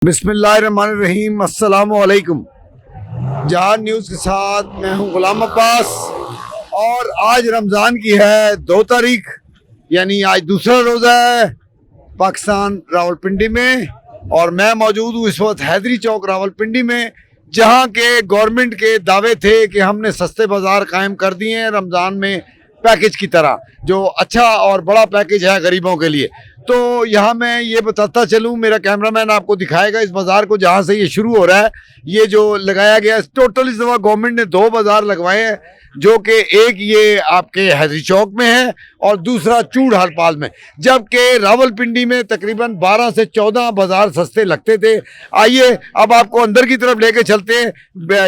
बिस्मिल्लाहिर्रहमानिर्रहीम, अस्सलामु अलैकुम। जहान न्यूज़ के साथ मैं हूं गुलाम अब्बास और आज रमज़ान की है 2 तारीख, यानी आज दूसरा रोज़ा है पाकिस्तान रावलपिंडी में। और मैं मौजूद हूँ इस वक्त हैदरी चौक रावलपिंडी में, जहाँ के गवर्नमेंट के दावे थे कि हमने सस्ते बाज़ार कायम कर दिए हैं रमज़ान में पैकेज की तरह, जो अच्छा और बड़ा पैकेज है गरीबों के लिए। तो यहाँ मैं ये बताता चलूँ, मेरा कैमरामैन आपको दिखाएगा इस बाज़ार को जहाँ से ये शुरू हो रहा है। ये जो लगाया गया है टोटल इस दफ़ा गवर्नमेंट ने 2 बाज़ार लगवाए हैं, जो कि एक ये आपके हैदरी चौक में है और दूसरा चूड़ हरपाल में, जबकि रावलपिंडी में तकरीबन 12 से 14 बाज़ार सस्ते लगते थे। आइए अब आपको अंदर की तरफ लेके चलते हैं,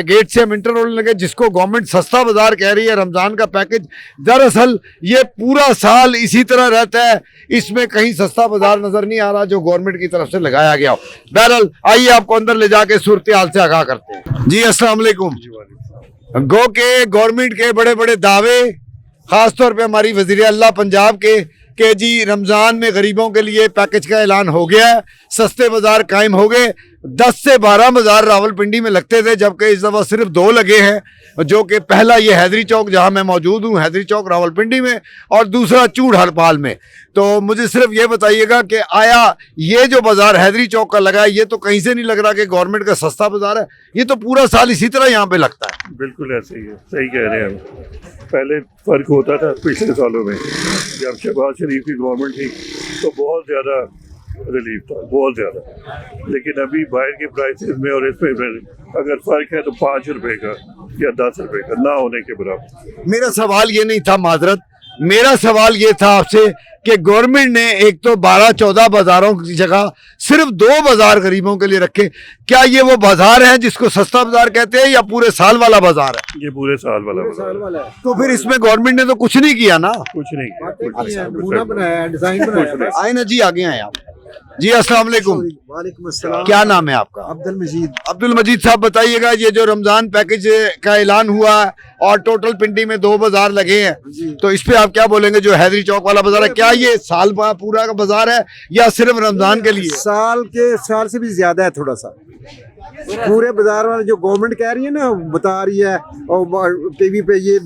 गेट से हम इंटर होने लगे, जिसको गवर्नमेंट सस्ता बाज़ार कह रही है रमज़ान का पैकेज। दरअसल ये पूरा साल इसी तरह रहता है, इसमें कहीं सस्ता बाज़ार नज़र नहीं आ रहा जो गवर्नमेंट की तरफ से लगाया गया हो। बहरहाल आइए आपको अंदर ले जाके सूरत हाल से आगाह करते हैं। जी अस्सलाम वालेकुम। गो के गवर्नमेंट के बड़े बड़े दावे, ख़ास तौर पे हमारी वज़ीर अल्लाह पंजाब के जी रमज़ान में गरीबों के लिए पैकेज का ऐलान हो गया है, सस्ते बाज़ार कायम हो गए। 10 से 12 बाज़ार रावलपिंडी में लगते थे, जबकि इस दफ़ा सिर्फ 2 लगे हैं, जो कि पहला ये हैदरी चौक जहां मैं मौजूद हूं, हैदरी चौक रावलपिंडी में, और दूसरा चूड़ हरपाल में। तो मुझे सिर्फ ये बताइएगा कि आया ये जो बाज़ार हैदरी चौक का लगा है, ये तो कहीं से नहीं लग रहा कि गवर्नमेंट का सस्ता बाज़ार है, ये तो पूरा साल इसी तरह यहाँ पे लगता है। बिल्कुल ऐसे ही है, सही कह रहे हैं हम। पहले फ़र्क होता था पिछले सालों में, जब शहबाज शरीफ की गवर्नमेंट थी तो बहुत ज़्यादा रिलीफ था, बहुत ज़्यादा। लेकिन अभी बाहर के प्राइसेस में और इसमें अगर फ़र्क है तो 5 रुपए का या 10 रुपए का, ना होने के बराबर। मेरा सवाल ये नहीं था, माजरत, मेरा सवाल ये था आपसे कि गवर्नमेंट ने एक तो 12-14 बाज़ारों की जगह सिर्फ 2 बाज़ार गरीबों के लिए रखे। क्या ये वो बाज़ार है जिसको सस्ता बाज़ार कहते हैं, या पूरे साल वाला बाज़ार है? ये पूरे साल वाला है। तो फिर इसमें गवर्नमेंट ने तो कुछ नहीं किया ना। कुछ नहीं किया, नमूना बनाया, डिजाइन बनाया। आए ना जी, आगे आए आप। जी अस्सलाम वालेकुम। वालेकुम अस्सलाम। क्या नाम है आपका? अब्दुल मजीद। अब्दुल मजीद साहब, बताइएगा ये जो रमज़ान पैकेज का ऐलान हुआ है और टोटल पिंडी में 2 बाज़ार लगे हैं, तो इस पे आप क्या बोलेंगे? जो हैदरी चौक वाला बाज़ार है, क्या ये साल पूरा का बाज़ार है या सिर्फ रमज़ान के लिए? साल से भी ज्यादा है थोड़ा सा। पूरे बाजार वाले जो गवर्नमेंट कह रही है ना, बता रही है, और टीवी पे ये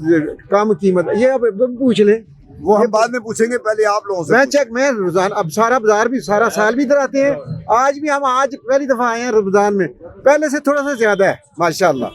कम कीमत, ये अब पूछ लें, वो हम बाद में पूछेंगे, पहले आप लोगों से। मैं रोजाना अब सारा बाजार भी सारा साल भी इधर आते हैं। आज भी हम आज पहली दफा आए हैं रमजान में, पहले से थोड़ा सा ज्यादा है माशाल्लाह।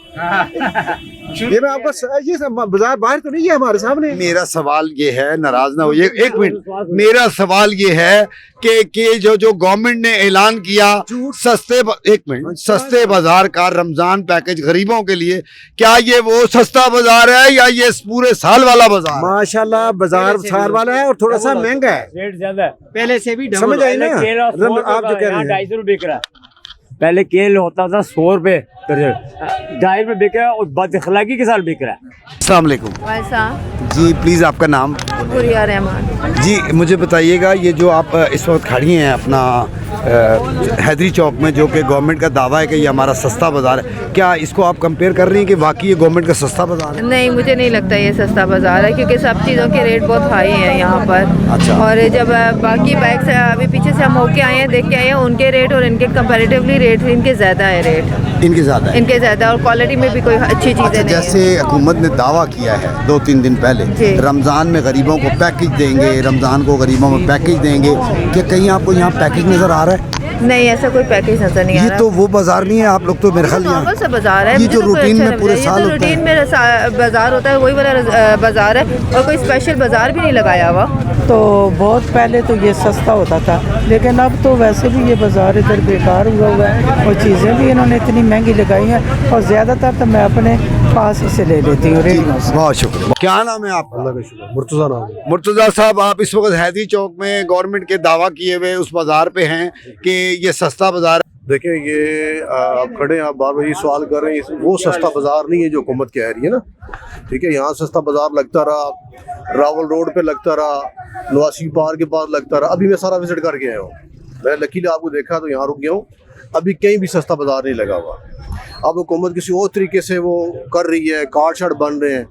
ये मैं आपको ये बाजार बाहर तो नहीं है हमारे सामने। मेरा सवाल ये है, नाराज ना होइए, एक मिनट, मेरा सवाल ये है कि जो गवर्नमेंट ने ऐलान किया सस्ते बाजार का रमजान पैकेज गरीबों के लिए, क्या ये वो सस्ता बाजार है या ये पूरे साल वाला बाजार? माशाल्लाह बाजार साल वाला है और थोड़ा सा महंगा है, रेट ज्यादा है पहले से भी। समझ आई ना आप जो कह रहे हैं? 250 रुपए बिक रहा है, पहले केल होता था 100 रुपए, 2.5 रुपए बिक रहा है, और बदअखलाकी के साथ बिक रहा है। अस्सलाम वालेकुम जी, प्लीज़ आपका नाम? गुरिया रहमान। जी मुझे बताइएगा, ये जो आप इस वक्त खड़ी हैं अपना हैदरी चौक में, जो कि गवर्नमेंट का दावा है कि ये हमारा सस्ता बाज़ार है, क्या इसको आप कंपेयर कर रही हैं कि वाकई ये गवर्नमेंट का सस्ता बाज़ार है? नहीं, मुझे नहीं लगता ये सस्ता बाज़ार है, क्योंकि सब चीज़ों के रेट बहुत हाई हैं यहाँ पर। अच्छा। और जब बाकी बाइक से अभी पीछे से हम होके आए हैं, देख के आए हैं, उनके रेट और इनके कंपैरेटिवली रेट इनके ज़्यादा है, रेट इनके ज़्यादा और क्वालिटी में भी कोई अच्छी चीज़ें नहीं है। जैसे हुकूमत ने दावा किया है 2-3 दिन पहले, रमज़ान में गरीबों को पैकेज देंगे, रमज़ान को गरीबों में पैकेज देंगे, क्या कहीं आपको यहाँ पैकेज नज़र आ रहा है? नहीं, ऐसा कोई पैकेज नजर नहीं आ रहा। ये तो वो बाजार नहीं है, आप लोग तो मेरे ख्याल नॉर्मल सा बाजार है, ये जो रूटीन में पूरे साल होता है। रूटीन में बाजार होता है, वही वाला बाजार है, और कोई स्पेशल बाजार भी नहीं लगाया हुआ। तो बहुत पहले तो ये सस्ता होता था, लेकिन अब तो वैसे भी ये बाजार इधर बेकार हुआ है, और चीज़ें भी इन्होंने इतनी महंगी लगाई हैं, और ज़्यादातर तो मैं अपने पास से ले लेती हूँ रेडियो से। बहुत शुक्रिया। क्या नाम है आपका? अल्लाह का शुक्र, मुर्तज़ा नाम है। मुर्तज़ा साहब, आप इस वक्त हैदरी चौक में गवर्नमेंट के दावा किए हुए उस बाजार पे हैं कि ये सस्ता बाजार है। देखें, ये आप खड़े हैं, आप बार बार ये सवाल कर रहे हैं, वो सस्ता बाजार नहीं है जो हुकूमत कह रही है ना, ठीक है। यहाँ सस्ता बाजार लगता रहा, रावल रोड पे लगता रहा, नवासी पार्क के पास लगता रहा। अभी मैं सारा विजिट करके आया हूँ, मैं लकीली आपको देखा तो यहाँ रुक गया हूँ, अभी कहीं भी सस्ता बाजार नहीं लगा हुआ। अब हुकूमत किसी और तरीके से वो कर रही है, कार्ड शार्ड बन रहे हैं,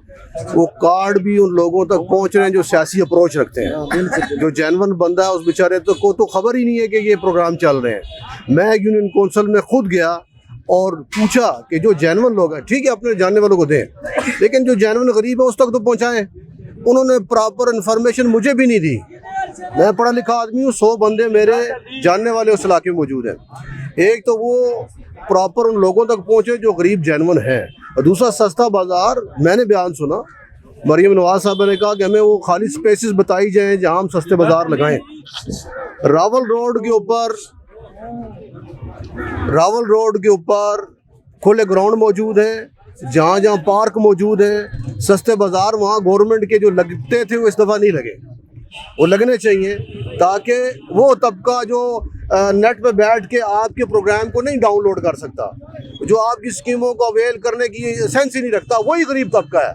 वो कार्ड भी उन लोगों तक पहुंच रहे हैं जो सियासी अप्रोच रखते हैं। जो जेन्युइन बंदा है उस बेचारे को तो खबर ही नहीं है कि ये प्रोग्राम चल रहे हैं। मैं यूनियन कौंसिल में खुद गया और पूछा कि जो जेन्युइन लोग हैं, ठीक है अपने जानने वालों को दें, लेकिन जो जेन्युइन गरीब है उस तक तो पहुँचाएँ। उन्होंने प्रॉपर इन्फॉर्मेशन मुझे भी नहीं दी। मैं पढ़ा लिखा आदमी हूँ, 100 बंदे मेरे जानने वाले उस इलाके में मौजूद हैं। एक तो वो प्रॉपर उन लोगों तक पहुँचे जो गरीब जेन्युइन है, और दूसरा सस्ता बाज़ार। मैंने बयान सुना मरियम नवाज साहब ने कहा कि हमें वो खाली स्पेसेस बताई जाएं जहां हम सस्ते बाज़ार लगाएं। रावल रोड के ऊपर खुले ग्राउंड मौजूद हैं, जहाँ जहाँ पार्क मौजूद हैं, सस्ते बाज़ार वहाँ गवर्नमेंट के जो लगते थे वो इस दफ़ा नहीं लगे, वो लगने चाहिए, ताकि वो तबका जो नेट पे बैठ के आपके प्रोग्राम को नहीं डाउनलोड कर सकता, जो आपकी स्कीमों को अवेल करने की सेंस ही नहीं रखता, वही गरीब तबका है।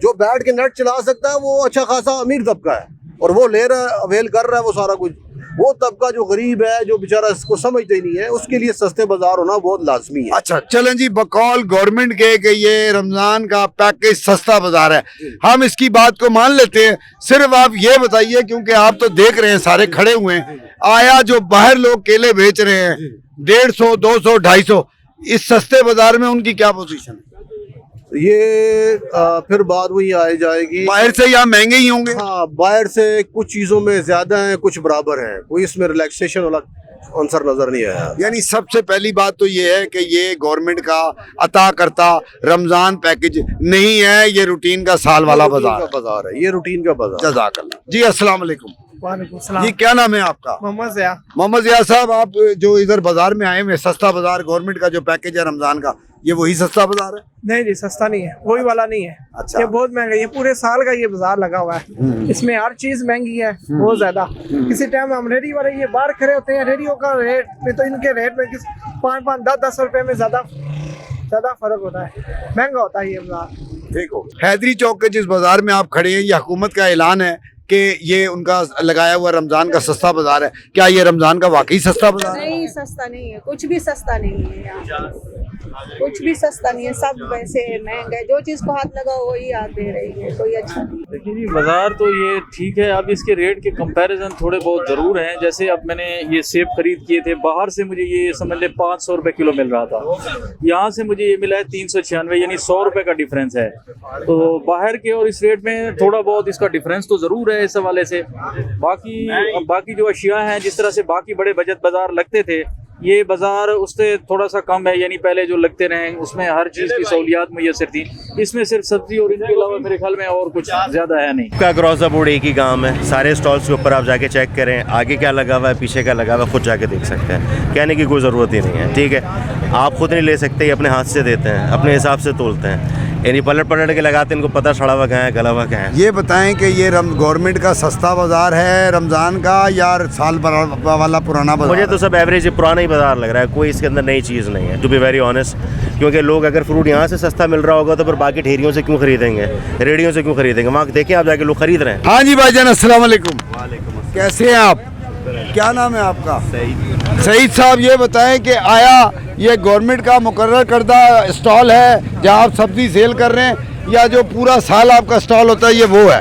जो बैठ के नेट चला सकता है वो अच्छा खासा अमीर तबका है, और वो ले रहा है, अवेल कर रहा है वो सारा कुछ। वो तबका जो गरीब है, जो बेचारा इसको समझते ही नहीं है, उसके लिए सस्ते बाजार होना बहुत लाजमी है। अच्छा चलें जी, बकौल गवर्नमेंट के कि ये रमजान का पैकेज सस्ता बाजार है, हम इसकी बात को मान लेते हैं। सिर्फ आप ये बताइए, क्योंकि आप तो देख रहे हैं सारे खड़े हुए हैं, आया जो बाहर लोग केले बेच रहे हैं 150, 200, 250, इस सस्ते बाजार में उनकी क्या पोजीशन है? ये फिर बात वही आ जाएगी, बाहर से यहाँ महंगे ही होंगे। हाँ, बाहर से कुछ चीज़ों में ज़्यादा है, कुछ बराबर है, कोई इसमें रिलैक्सेशन वाला आंसर नजर नहीं आया। यानी सबसे पहली बात तो ये है कि ये गवर्नमेंट का अता करता रमजान पैकेज नहीं है, ये रूटीन का साल वाला बाजार है, ये रूटीन का बाजार। जज़ाकल्लाह जी। अस्सलाम वालेकुम। वालेकुम सलाम। जी क्या नाम है आपका? मोहम्मद ज़िया। मोहम्मद ज़िया साहब, आप जो इधर बाजार में आए हुए, सस्ता बाजार गवर्नमेंट का जो पैकेज है रमजान का, ये वही सस्ता बाजार है? नहीं जी, सस्ता नहीं है, वही वाला नहीं है। अच्छा। ये बहुत महंगा है, ये पूरे साल का ये बाजार लगा हुआ है, इसमें हर चीज महंगी है, बहुत ज्यादा। किसी टाइम हम रेडी वाले ये बाहर खड़े होते हैं, रेडियो का रेट में तो इनके रेट में 5-5, 10-10 रुपए में ज्यादा फर्क होता है, महंगा होता है ये बाजार। ठीक हो। हैदरी चौक के जिस बाजार में आप खड़े हैं, ये हुकूमत का ऐलान है कि ये उनका लगाया हुआ रमजान का सस्ता बाजार है, क्या ये रमजान का वाकई सस्ता बाजार है? नहीं, सस्ता नहीं है, कुछ भी सस्ता नहीं है यहाँ, कुछ भी सस्ता नहीं है, सब वैसे महंगा है, जो चीज को हाथ लगाओ वही हाथ दे रही है, कोई अच्छा नहीं। देखिए जी, बाजार तो ये ठीक है, अब इसके रेट के कंपैरिजन थोड़े बहुत ज़रूर हैं। जैसे अब मैंने ये सेब खरीद किए थे, बाहर से मुझे ये समझ ले 500 रुपये किलो मिल रहा था, यहाँ से मुझे ये मिला है 396, यानी 100 रुपये का डिफरेंस है। तो बाहर के और इस रेट में थोड़ा बहुत इसका डिफरेंस तो ज़रूर है इस हवाले से। बाकी जो अशिया हैं, जिस तरह से बाकी बड़े बजट बाजार लगते थे, ये बाजार उससे थोड़ा सा कम है, यानी पहले जो लगते रहे उसमें हर चीज़ की सहूलियात मुयसर थी, इसमें सिर्फ सब्जी और इनके अलावा मेरे ख्याल में और कुछ ज़्यादा है नहीं। का क्रॉस द बोर्ड एक ही काम है, सारे स्टॉल्स के ऊपर आप जाके चेक करें, आगे क्या लगा हुआ है, पीछे क्या लगा हुआ है, खुद जाके देख सकते हैं, कहने की कोई ज़रूरत ही नहीं है। ठीक है, आप खुद नहीं ले सकते, अपने हाथ से देते हैं, अपने हिसाब से तोलते हैं, यानी पलट के लगाते हैं, इनको पता सड़ा हुआ कहाँ है, गला हुआ कहाँ है। ये बताएं कि ये गवर्नमेंट का सस्ता बाजार है रमजान का या साल वाला पुराना बाजार? मुझे तो सब एवरेज पुराना ही बाजार लग रहा है, कोई इसके अंदर नई चीज़ नहीं है, टू बी वेरी ऑनेस्ट। क्योंकि लोग अगर फ्रूट यहाँ से सस्ता मिल रहा होगा तो फिर बाकी ठेरियों से क्यों खरीदेंगे, रेडियो से क्यों खरीदेंगे? वहाँ देखें आप जाके लोग खरीद रहे हैं। हाँ जी भाईजान, अस्सलाम वालेकुम। कैसे हैं आप? क्या नाम है आपका? सईद साहब, ये बताएं कि आया ये गवर्नमेंट का मुकर्रर करदा स्टॉल है जहाँ आप सब्जी सेल कर रहे हैं, या जो पूरा साल आपका स्टॉल होता है ये वो है?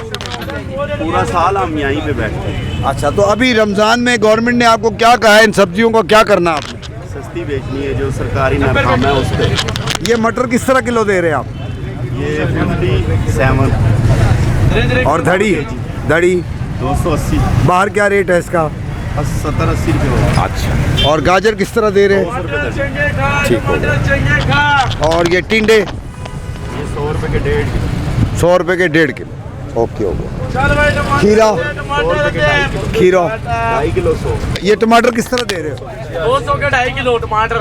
पूरा साल हम यहीं पे बैठते हैं। अच्छा, तो अभी रमज़ान में गवर्नमेंट ने आपको क्या कहा है, इन सब्जियों को क्या करना आपने? सस्ती बेचनी है, जो सरकारी नरखाम है उस पर। ये मटर किस तरह किलो दे रहे हैं आप? ये 57। और धड़ी 280। बाहर क्या रेट है इसका? 70-80 रुपये। अच्छा, और गाजर किस तरह दे रहे हैं? ठीक हो गया। और ये टिंडे? ये 100 रुपये के 1.5 किलो। 100 रुपये के 1.5 किलो। ओके हो गया। खीरा? खीरा 2.5 किलो 100। ये टमाटर किस तरह दे रहे हो? 200 के 2.5 किलो टमाटर।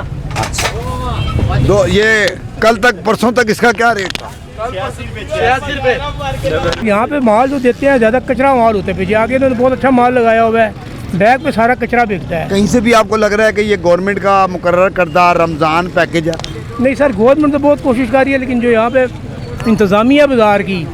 दो, ये कल तक परसों तक इसका क्या रेट था? 86 रुपये। यहाँ पे माल जो देते हैं ज़्यादा कचरा माल होता है, पीछे आगे तो बहुत अच्छा माल लगाया हुआ है, बैग पे सारा कचरा बिकता है। कहीं से भी आपको लग रहा है कि ये गवर्नमेंट का मुकर्रर करदा रमज़ान पैकेज है? नहीं सर, गवर्नमेंट तो बहुत कोशिश कर रही है, लेकिन जो यहाँ पे इंतज़ामिया बाज़ार की,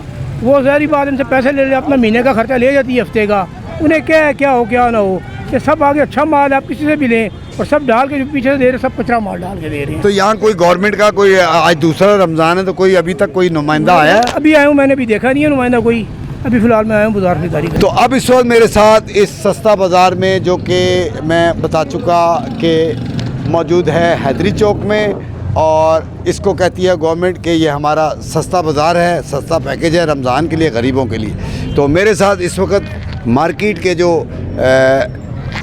वो सारी बात, इनसे पैसे ले अपना महीने का खर्चा ले जाती है हफ्ते का, उन्हें क्या है क्या हो क्या ना हो, ये सब आगे अच्छा माल आप किसी से भी लें और सब डाल के जो पीछे से दे रहे सब कचरा माल डाल के दे रहे हैं। तो यहाँ कोई गवर्नमेंट का कोई आज दूसरा रमज़ान है तो कोई अभी तक कोई नुमाइंदा आया है? अभी आया हूँ, मैंने अभी देखा नहीं है नुमाइंदा कोई, अभी फ़िलहाल मैं आया हूँ बाजार खरीदारी। तो अब इस वक्त मेरे साथ इस सस्ता बाज़ार में, जो कि मैं बता चुका कि मौजूद है हैदरी चौक में, और इसको कहती है गवर्नमेंट कि ये हमारा सस्ता बाज़ार है, सस्ता पैकेज है रमज़ान के लिए, गरीबों के लिए। तो मेरे साथ इस वक्त मार्केट के जो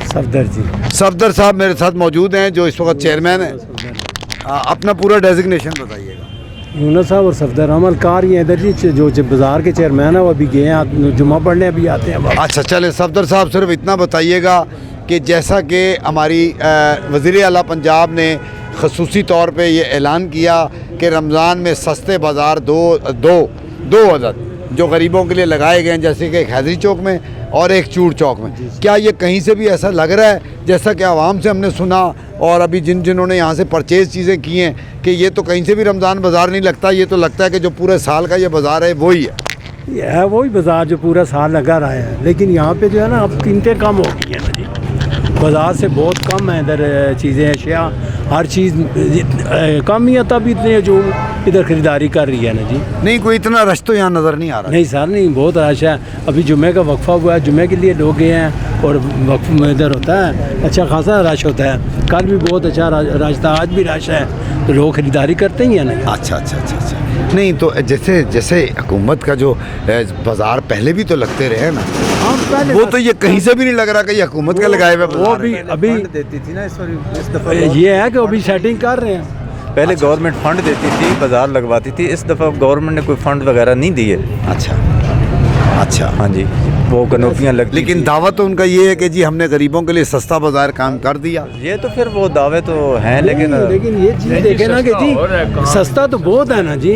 सफदर साहब मेरे साथ मौजूद हैं, जो इस वक्त चेयरमैन हैं। अपना पूरा डेजिग्नेशन बताइएगा। यूनुस साहब और सफदर अमल कार ये इधर जी जो बाज़ार के चेयरमैन है वो अभी गए हैं जुम्मा पढ़ने, अभी आते हैं। अच्छा चले सफदर साहब, सिर्फ इतना बताइएगा कि जैसा कि हमारी वज़ीर आला पंजाब ने ख़ुसूसी तौर पे ये ऐलान किया कि रमज़ान में सस्ते बाज़ार दो अदद जो गरीबों के लिए लगाए गए हैं, जैसे कि एक हैदरी चौक में और एक चूड़ चौक में, क्या ये कहीं से भी ऐसा लग रहा है जैसा कि आवाम से हमने सुना और अभी जिन्होंने यहाँ से परचेज़ चीज़ें की हैं कि ये तो कहीं से भी रमज़ान बाज़ार नहीं लगता, ये तो लगता है कि जो पूरे साल का ये बाज़ार है वही है? ये है वही बाज़ार जो पूरा साल लगा रहा है, लेकिन यहाँ पे जो है ना अब कीमतें कम हो गई हैं ना जी, बाज़ार से बहुत कम है इधर चीज़ें, अशिया हर चीज़ कम ही है, तब इतने जो इधर ख़रीदारी कर रही है ना जी। नहीं कोई इतना रश तो यहाँ नज़र नहीं आ रहा? नहीं सर नहीं, बहुत रश है। अभी जुम्मे का वक्फा हुआ है, जुम्मे के लिए लोग गए हैं और वक्फ में इधर होता है अच्छा खासा रश होता है। कल भी बहुत अच्छा रश था, आज भी रश है, तो लोग ख़रीदारी करते ही हैं ना। अच्छा अच्छा अच्छा अच्छा। नहीं तो जैसे हुकूमत का जो बाज़ार पहले भी तो लगते रहे ना, वो तो ये कहीं से भी नहीं लग रहा कि ये हुकूमत का लगाए हुए वो भी अभी देती थी ना इस दफ़ा। ये है कि अभी सेटिंग कर रहे हैं। पहले गवर्नमेंट फंड देती थी, बाज़ार लगवाती थी, इस दफ़ा गवर्नमेंट ने कोई फंड वगैरह नहीं दिए। अच्छा हाँ जी, वो कनोपियाँ लगती। लेकिन दावा तो उनका ये है कि जी हमने गरीबों के लिए सस्ता बाज़ार काम कर दिया। ये तो फिर वो दावे तो हैं, लेकिन ये चीज़ देखें ना कि जी सस्ता तो बहुत है ना जी,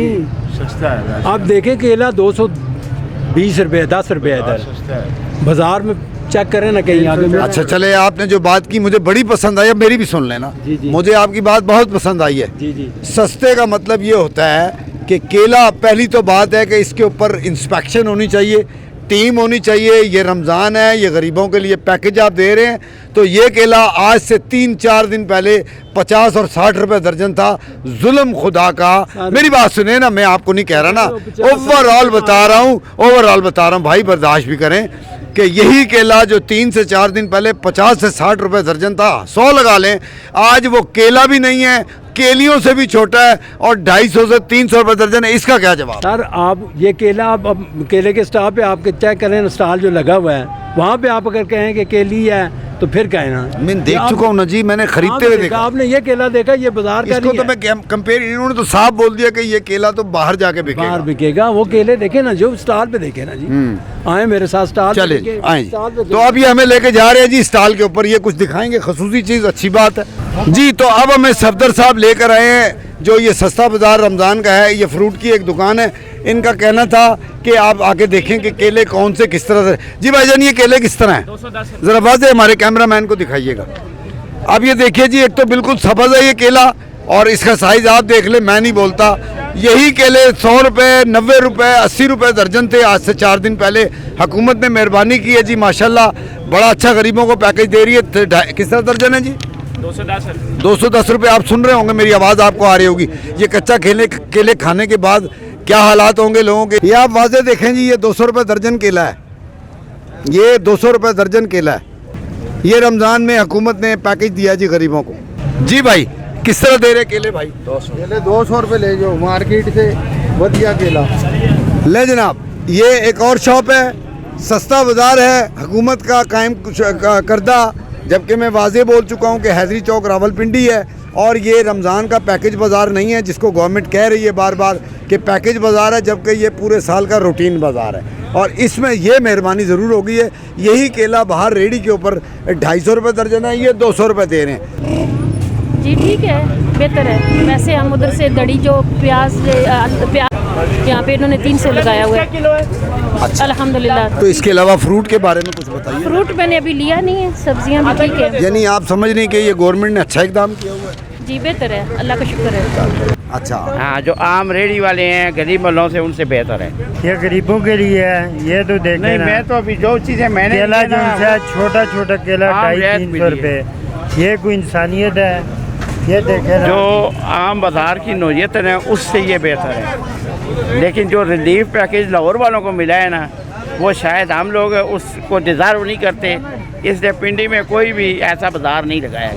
सस्ता है। आप देखें केला 220 रुपये 10 रुपये इधर बाज़ार में चेक करें ना कहीं आगे। अच्छा चले, आपने जो बात की मुझे बड़ी पसंद आई, अब मेरी भी सुन लेना। मुझे आपकी बात बहुत पसंद आई है। सस्ते का मतलब ये होता है कि केला, पहली तो बात है कि इसके ऊपर इंस्पेक्शन होनी चाहिए, टीम होनी चाहिए। ये रमज़ान है, ये गरीबों के लिए पैकेज आप दे रहे हैं, तो ये केला आज से 3-4 दिन पहले 50 और 60 रुपए दर्जन था। जुल्म खुदा का। मेरी बात सुने ना, मैं आपको नहीं कह रहा ना, ओवरऑल बता रहा हूँ भाई, बर्दाश्त भी करें कि यही केला जो 3 से 4 दिन पहले 50 से 60 रुपए दर्जन था, 100 लगा लें, आज वो केला भी नहीं है, केलियों से भी छोटा है और 250 से 300 रुपए दर्जन है। इसका क्या जवाब? सर आप ये केला अब केले के स्टॉल पे आप चेक करें, स्टॉल जो लगा हुआ है वहाँ पे आप अगर कहें कि केली है तो फिर कहें ना। मैं देख चुका हूँ ना जी, मैंने खरीदते हुए देखा। आपने ये केला देखा, ये बाजार का इसको तो मैं कंपेयर, इन्होंने तो साफ बोल दिया कि ये केला तो बाहर जाके बिकेगा। बाहर बिकेगा, वो केले देखे ना जो स्टॉल पे देखे ना जी। आए मेरे साथ स्टॉल चले आए। तो अभी हमें लेके जा रहे हैं जी स्टॉल के ऊपर, ये कुछ दिखाएंगे खसूसी चीज़, अच्छी बात है जी। तो अब हमें सफदर साहब लेकर आए हैं, जो ये सस्ता बाज़ार रमज़ान का है, ये फ्रूट की एक दुकान है। इनका कहना था कि आप आके देखें कि केले कौन से किस तरह से। जी भाईजान, ये केले किस तरह हैं, ज़रा वाज़े हमारे कैमरामैन को दिखाइएगा। अब ये देखिए जी, एक तो बिल्कुल सब्ज़ है ये केला, और इसका साइज़ आप देख ले, मैं नहीं बोलता। यही केले 100 रुपये 90 रुपये 80 रुपये दर्जन थे आज से 4 दिन पहले। हुकूमत ने मेहरबानी की है जी, माशाल्लाह, बड़ा अच्छा गरीबों को पैकेज दे रही है। किस तरह दर्जन है जी? 210 रुपये। आप सुन रहे होंगे, मेरी आवाज़ आपको आ रही होगी। ये कच्चा केले खाने के बाद क्या हालात होंगे लोगों के, ये आप वाज़े देखें जी। ये 200 रुपये दर्जन केला है, ये 200 रुपये दर्जन केला है। ये रमज़ान में हुकूमत ने पैकेज दिया जी गरीबों को। जी भाई, किस तरह दे रहे केले भाई? 200 रुपये ले जाओ मार्केट से, बढ़िया केला ले जनाब। ये एक और शॉप है, सस्ता बाज़ार है हुकूमत का कायम करदा, जबकि मैं वाज़े बोल चुका हूँ कि हैदरी चौक रावलपिंडी है, और ये रमज़ान का पैकेज बाज़ार नहीं है जिसको गवर्नमेंट कह रही है बार बार कि पैकेज बाज़ार है, जबकि ये पूरे साल का रूटीन बाज़ार है। और इसमें ये मेहरबानी ज़रूर हो गई है, यही केला बाहर रेडी के ऊपर 250 रुपये दर्जन है, ये 200 रुपये दे रहे हैं जी। ठीक है, बेहतर है। वैसे हम उधर से दड़ी जो प्याज यहाँ पे इन्होंने 300 लगाया हुआ है। अच्छा, अल्हम्दुलिल्लाह। तो इसके अलावा फ्रूट के बारे में कुछ बताइए। फ्रूट मैंने अभी लिया नहीं है, सब्जियाँ भी ठीक है। यानी आप समझ रहे हैं कि ये गवर्नमेंट ने अच्छा इकदाम किया हुआ है? जी बेहतर है, अल्लाह का शुक्र है। अच्छा, हाँ, जो आम रेडी वाले हैं गरीब वालों से उनसे बेहतर है। ये गरीबों के लिए है, ये तो देखें नहीं, ना। मैं तो अभी जो चीज़ें मैंने केला जो है छोटा छोटा केला आम रेट 250-300 रुपये, ये कोई इंसानियत है? ये देखें ना। जो आम बाजार की नौयत है उससे ये बेहतर है, लेकिन जो रिलीफ पैकेज लाहौर वालों को मिला है ना, वो शायद हम लोग उसको डिज़र्व नहीं करते, इसलिए पिंडी में कोई भी ऐसा बाजार नहीं लगाया।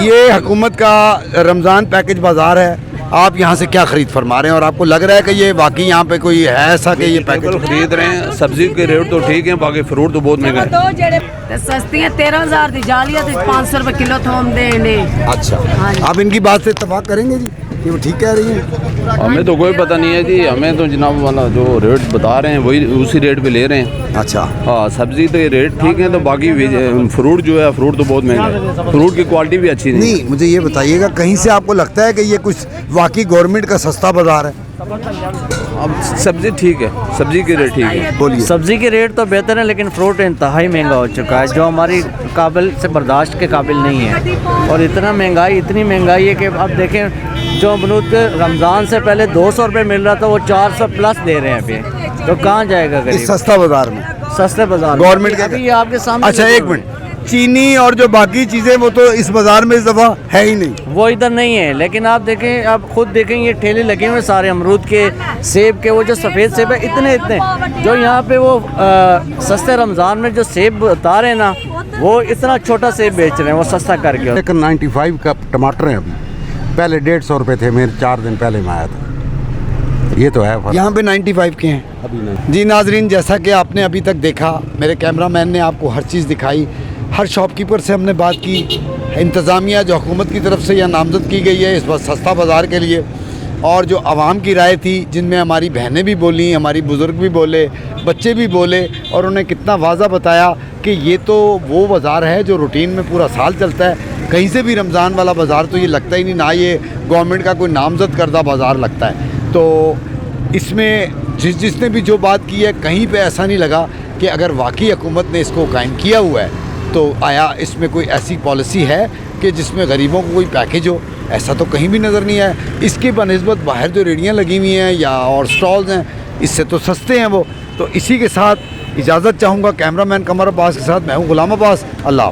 ये हुकूमत का रमज़ान पैकेज बाज़ार है, आप यहाँ से क्या खरीद फरमा रहे हैं और आपको लग रहा है कि ये वाकई यहाँ पे कोई है ऐसा कि ये पैकेज खरीद रहे हैं? सब्जी के रेट तो ठीक है, बाकी फ्रूट तो बहुत महंगा है। सस्ती है 13,000 दी जालिया 500 रुपए किलो थोम देने। अच्छा, आप इनकी बात से इत्तेफाक करेंगे जी कि वो ठीक कह रही हैं? हमें तो कोई पता नहीं है जी, हमें तो जनाब वाला जो रेट बता रहे हैं वही उसी रेट पे ले रहे हैं। अच्छा, हाँ, सब्जी तो ये रेट ठीक है, तो बाकी फ्रूट जो है फ्रूट तो बहुत महंगा है, फ्रूट की क्वालिटी भी अच्छी नहीं। मुझे ये बताइएगा, कहीं से आपको लगता है कि ये कुछ वाकई गवर्नमेंट का सस्ता बाजार है? अब सब्जी ठीक है, सब्जी के रेट ठीक है। बोलिए। सब्जी के रेट तो बेहतर है, लेकिन फ्रूट इंतहाई महंगा हो चुका है, जो हमारी काबिल से बर्दाश्त के काबिल नहीं है। और इतना महंगाई, इतनी महंगाई है कि अब देखें, जो अमरूद के रमज़ान से पहले 200 रुपये मिल रहा था, वो 400 प्लस दे रहे हैं अभी। तो कहाँ जाएगा गरीब? इस सस्ता बाजार में? सस्ते बाजार गवर्नमेंट के अभी ये आपके सामने। अच्छा, एक मिनट, चीनी और जो बाकी चीज़ें वो तो इस बाजार में इस दफ़ा है ही नहीं, वो इधर नहीं है। लेकिन आप देखें, आप खुद देखें, ये ठेले लगे हुए सारे अमरूद के, सेब के, वो जो सफ़ेद सेब है इतने इतने, जो यहाँ पे वो सस्ते रमज़ान में जो सेब बता रहे हैं ना, वो इतना छोटा सेब बेच रहे हैं वो सस्ता करके। लेकिन 95 का टमाटर है अभी, पहले 150 रुपये थे, मेरे 4 दिन पहले में आया था। ये तो है यहाँ पे 95 के हैं अभी नहीं। जी नाजरीन, जैसा कि आपने अभी तक देखा, मेरे कैमरामैन ने आपको हर चीज़ दिखाई, हर शॉपकीपर से हमने बात की, इंतज़ामिया जो हुकूमत की तरफ से यह नामज़द की गई है इस सस्ता बाज़ार के लिए, और जो आवाम की राय थी, जिनमें हमारी बहनें भी बोली, हमारी बुज़ुर्ग भी बोले, बच्चे भी बोले, और उन्हें कितना वाज़ा बताया कि ये तो वो बाज़ार है जो रूटीन में पूरा साल चलता है। कहीं से भी रमज़ान वाला बाज़ार तो ये लगता ही नहीं, ना ये गवर्नमेंट का कोई नामज़द करदा बाज़ार लगता है। तो इसमें जिसने भी जो बात की है, कहीं पे ऐसा नहीं लगा कि अगर वाकई हुकूमत ने इसको कायम किया हुआ है तो आया इसमें कोई ऐसी पॉलिसी है कि जिसमें गरीबों को कोई पैकेज हो, ऐसा तो कहीं भी नज़र नहीं आया। इसके बनिस्बत बाहर जो रेडियाँ लगी हुई हैं या और स्टॉल्स हैं, इससे तो सस्ते हैं वो। तो इसी के साथ इजाज़त चाहूँगा कैमरामैन कमर अब्बास के साथ, मैं हूँ गुलाम अब्बास। अल्लाह।